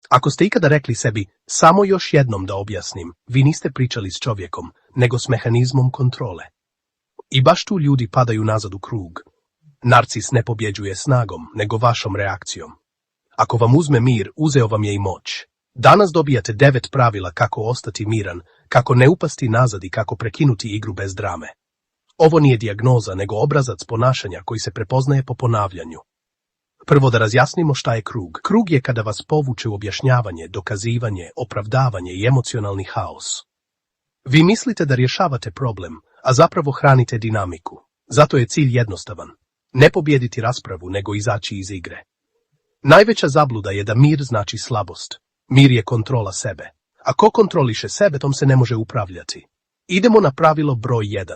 Ako ste ikada rekli sebi, samo još jednom da objasnim, vi niste pričali s čovjekom, nego s mehanizmom kontrole. I baš tu ljudi padaju nazad u krug. Narcis ne pobjeđuje snagom, nego vašom reakcijom. Ako vam uzme mir, uzeo vam je i moć. Danas dobijate 9 pravila kako ostati miran, kako ne upasti nazad i kako prekinuti igru bez drame. Ovo nije dijagnoza, nego obrazac ponašanja koji se prepoznaje po ponavljanju. Prvo da razjasnimo šta je krug. Krug je kada vas povuče u objašnjavanje, dokazivanje, opravdavanje i emocionalni haos. Vi mislite da rješavate problem, a zapravo hranite dinamiku. Zato je cilj jednostavan. Ne pobijediti raspravu, nego izaći iz igre. Najveća zabluda je da mir znači slabost. Mir je kontrola sebe. Ako kontroliše sebe, tom se ne može upravljati. Idemo na pravilo broj 1.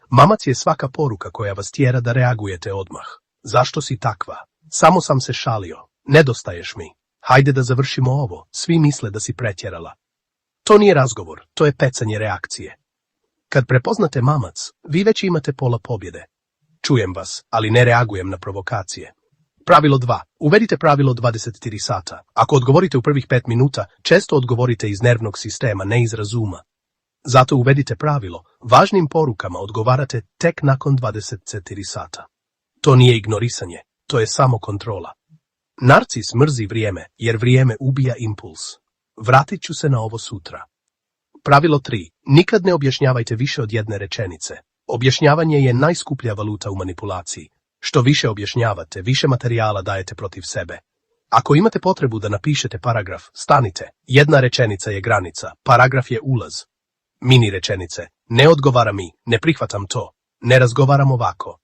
Mamac je svaka poruka koja vas tjera da reagujete odmah. Zašto si takva? Samo sam se šalio. Nedostaješ mi. Hajde da završimo ovo. Svi misle da si pretjerala. To nije razgovor, to je pecanje reakcije. Kad prepoznate mamac, vi već imate pola pobjede. Čujem vas, ali ne reagujem na provokacije. Pravilo 2. Uvedite pravilo 24 sata. Ako odgovorite u prvih 5 minuta, često odgovorite iz nervnog sistema, ne iz razuma. Zato uvedite pravilo, važnim porukama odgovarate tek nakon 24 sata. To nije ignorisanje, to je samo kontrola. Narcis mrzi vrijeme, jer vrijeme ubija impuls. Vratit ću se na ovo sutra. Pravilo 3. Nikad ne objašnjavajte više od jedne rečenice. Objašnjavanje je najskuplja valuta u manipulaciji. Što više objašnjavate, više materijala dajete protiv sebe. Ako imate potrebu da napišete paragraf, stanite. Jedna rečenica je granica, paragraf je ulaz. Mini rečenice. Ne odgovara mi, ne prihvatam to, ne razgovaram ovako.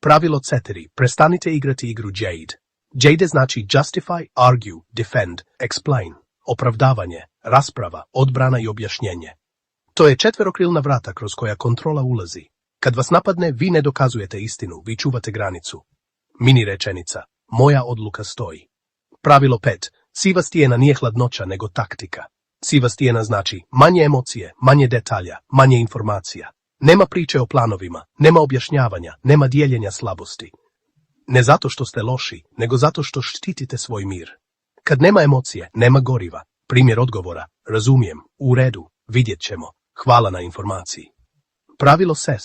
Pravilo 4. Prestanite igrati igru Jade. Jade znači justify, argue, defend, explain. Opravdavanje, rasprava, odbrana i objašnjenje. To je četverokrilna vrata kroz koja kontrola ulazi. Kad vas napadne, vi ne dokazujete istinu, vi čuvate granicu. Mini rečenica. Moja odluka stoji. Pravilo 5. Siva stijena nije hladnoća, nego taktika. Siva stijena znači manje emocije, manje detalja, manje informacija. Nema priče o planovima, nema objašnjavanja, nema dijeljenja slabosti. Ne zato što ste loši, nego zato što štitite svoj mir. Kad nema emocije, nema goriva. Primjer odgovora, razumijem, u redu, vidjet ćemo, hvala na informaciji. Pravilo 6.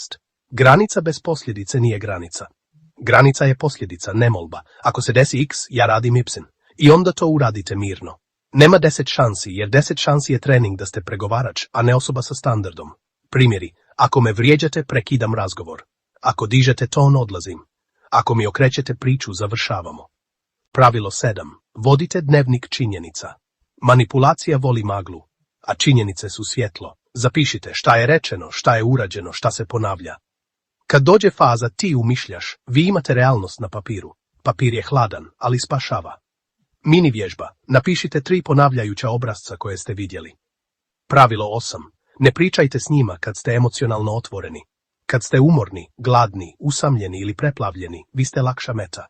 Granica bez posljedice nije granica. Granica je posljedica, ne molba. Ako se desi x, ja radim y. I onda to uradite mirno. Nema 10 šansi, jer 10 šansi je trening da ste pregovarač, a ne osoba sa standardom. Primjeri, ako me vrijeđate, prekidam razgovor. Ako dižete ton, odlazim. Ako mi okrećete priču, završavamo. Pravilo 7. Vodite dnevnik činjenica. Manipulacija voli maglu, a činjenice su svjetlo. Zapišite šta je rečeno, šta je urađeno, šta se ponavlja. Kad dođe faza ti umišljaš, vi imate realnost na papiru. Papir je hladan, ali spašava. Mini vježba. Napišite 3 ponavljajuća obrasca koje ste vidjeli. Pravilo 8. Ne pričajte s njima kad ste emocionalno otvoreni. Kad ste umorni, gladni, usamljeni ili preplavljeni, vi ste lakša meta.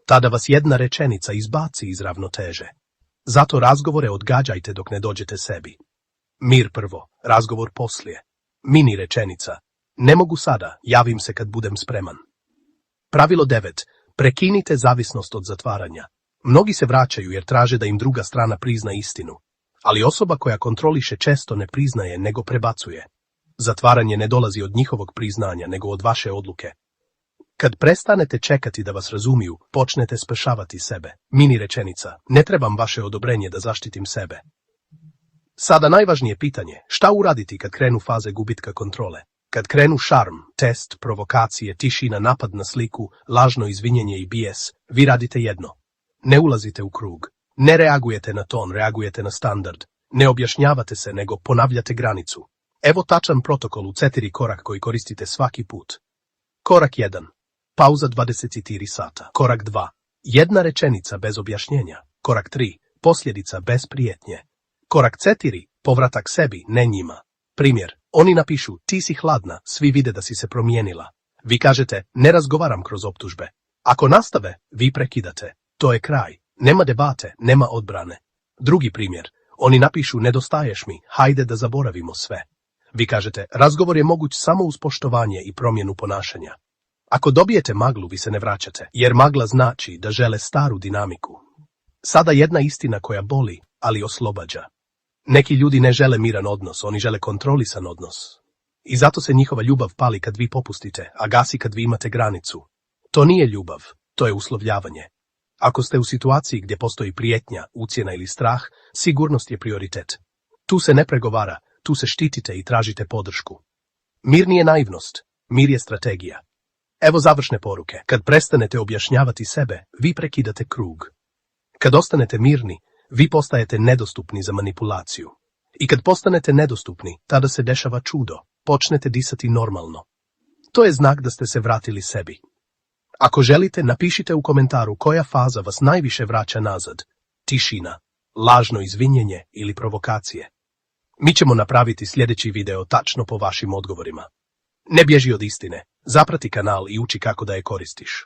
Tada vas jedna rečenica izbaci iz ravnoteže. Zato razgovore odgađajte dok ne dođete sebi. Mir prvo, razgovor poslije. Mini rečenica. Ne mogu sada, javim se kad budem spreman. Pravilo 9. Prekinite zavisnost od zatvaranja. Mnogi se vraćaju jer traže da im druga strana prizna istinu. Ali osoba koja kontroliše često ne priznaje, nego prebacuje. Zatvaranje ne dolazi od njihovog priznanja, nego od vaše odluke. Kad prestanete čekati da vas razumiju, počnete spašavati sebe. Mini rečenica. Ne trebam vaše odobrenje da zaštitim sebe. Sada najvažnije pitanje, šta uraditi kad krenu faze gubitka kontrole? Kad krenu šarm, test, provokacije, tišina, napad na sliku, lažno izvinjenje i bijes, vi radite jedno. Ne ulazite u krug. Ne reagujete na ton, reagujete na standard. Ne objašnjavate se, nego ponavljate granicu. Evo tačan protokol u 4 korak koji koristite svaki put. Korak 1. Pauza 24 sata. Korak 2. Jedna rečenica bez objašnjenja. Korak 3. Posljedica bez prijetnje. Korak 4. Povratak sebi, ne njima. Primjer, oni napišu, ti si hladna, svi vide da si se promijenila. Vi kažete, ne razgovaram kroz optužbe. Ako nastave, vi prekidate. To je kraj. Nema debate, nema odbrane. Drugi primjer, oni napišu, nedostaješ mi, hajde da zaboravimo sve. Vi kažete, razgovor je moguć samo uz poštovanje i promjenu ponašanja. Ako dobijete maglu, vi se ne vraćate, jer magla znači da žele staru dinamiku. Sada jedna istina koja boli, ali oslobađa. Neki ljudi ne žele miran odnos, oni žele kontrolisan odnos. I zato se njihova ljubav pali kad vi popustite, a gasi kad vi imate granicu. To nije ljubav, to je uslovljavanje. Ako ste u situaciji gdje postoji prijetnja, ucjena ili strah, sigurnost je prioritet. Tu se ne pregovara, tu se štitite i tražite podršku. Mir nije naivnost, mir je strategija. Evo završne poruke. Kad prestanete objašnjavati sebe, vi prekidate krug. Kad ostanete mirni, vi postajete nedostupni za manipulaciju. I kad postanete nedostupni, tada se dešava čudo. Počnete disati normalno. To je znak da ste se vratili sebi. Ako želite, napišite u komentaru koja faza vas najviše vraća nazad. Tišina, lažno izvinjenje ili provokacije. Mi ćemo napraviti sljedeći video tačno po vašim odgovorima. Ne bježi od istine, zaprati kanal i uči kako da je koristiš.